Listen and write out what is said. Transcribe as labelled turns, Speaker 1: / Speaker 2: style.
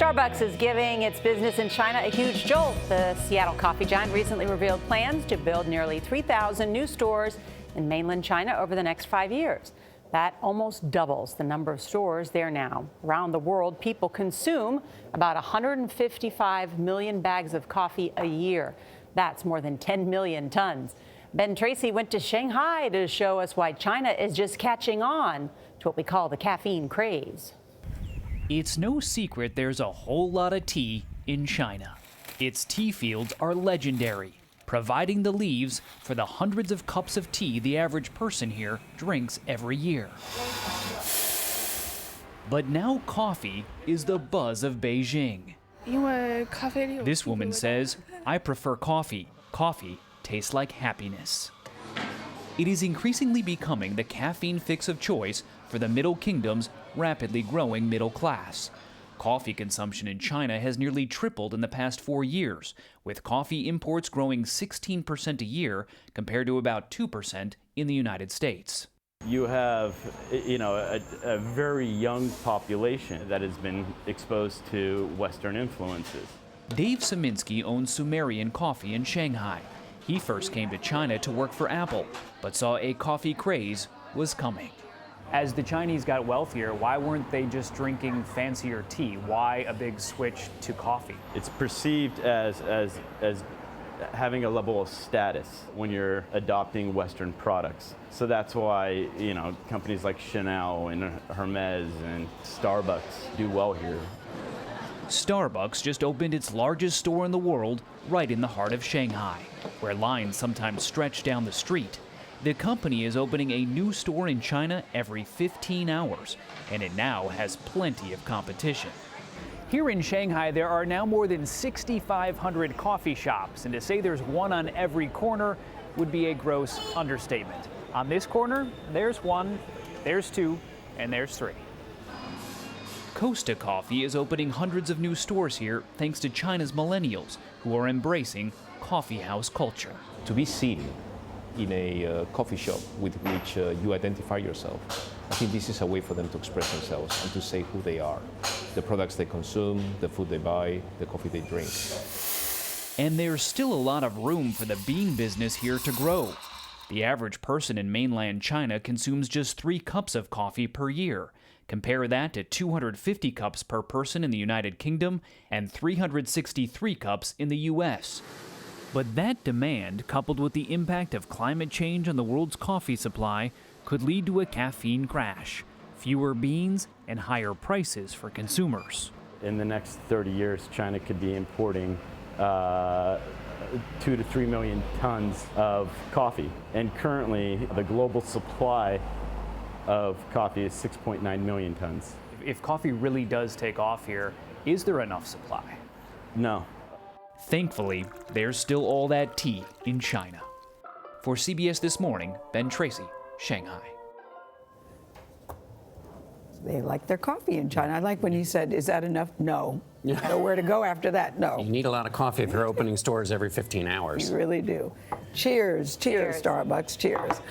Speaker 1: Starbucks is giving its business in China a huge jolt. The Seattle coffee giant recently revealed plans to build nearly 3,000 new stores in mainland China over the next 5 years. That almost doubles the number of stores there now. Around the world, people consume about 155 million bags of coffee a year. That's more than 10 million tons. Tracy went to Shanghai to show us why China is just catching on to what we call the caffeine craze.
Speaker 2: It's no secret there's a whole lot of tea in China. Its tea fields are legendary, providing the leaves for the hundreds of cups of tea the average person here drinks every year. But now coffee is the buzz of Beijing. This woman says, "I prefer coffee. Coffee tastes like happiness." It is increasingly becoming the caffeine fix of choice for the Middle Kingdom's rapidly growing middle class. Coffee consumption in China has nearly tripled in the past 4 years, with coffee imports growing 16% a year compared to about 2% in the United States.
Speaker 3: You have, a very young population that has been exposed to Western influences.
Speaker 2: Dave Szyminski owns Sumerian Coffee in Shanghai. He first came to China to work for Apple, but saw a coffee craze was coming.
Speaker 4: As the Chinese got wealthier, why weren't they just drinking fancier tea? Why a big switch to coffee?
Speaker 3: It's perceived as having a level of status when you're adopting Western products. So that's why, companies like Chanel and Hermes and Starbucks do well here.
Speaker 2: Starbucks just opened its largest store in the world right in the heart of Shanghai, where lines sometimes stretch down the street. The company is opening a new store in China every 15 hours, and it now has plenty of competition.
Speaker 4: Here in Shanghai, there are now more than 6,500 coffee shops, and to say there's one on every corner would be a gross understatement. On this corner, there's one, there's two, and there's three.
Speaker 2: Costa Coffee is opening hundreds of new stores here thanks to China's millennials, who are embracing coffeehouse culture.
Speaker 5: To be seen in a coffee shop with which you identify yourself, I think this is a way for them to express themselves and to say who they are, the products they consume, the food they buy, the coffee they drink.
Speaker 2: And there's still a lot of room for the bean business here to grow. The average person in mainland China consumes just 3 cups of coffee per year. Compare that to 250 cups per person in the United Kingdom and 363 cups in the U.S. But that demand, coupled with the impact of climate change on the world's coffee supply, could lead to a caffeine crash, fewer beans, and higher prices for consumers.
Speaker 3: In the next 30 years, China could be importing 2 to 3 million tons of coffee. And currently, the global supply of coffee is 6.9 million tons.
Speaker 4: If coffee really does take off here, is there enough supply?
Speaker 3: No.
Speaker 2: Thankfully, there's still all that tea in China. For CBS This Morning, Tracy, Shanghai.
Speaker 6: They like their coffee in China. I like when he said, "Is that enough?" No. Nowhere to go after that. No.
Speaker 7: You need a lot of coffee if you're opening stores every 15 hours.
Speaker 6: You really do. Cheers, cheers, Starbucks, cheers.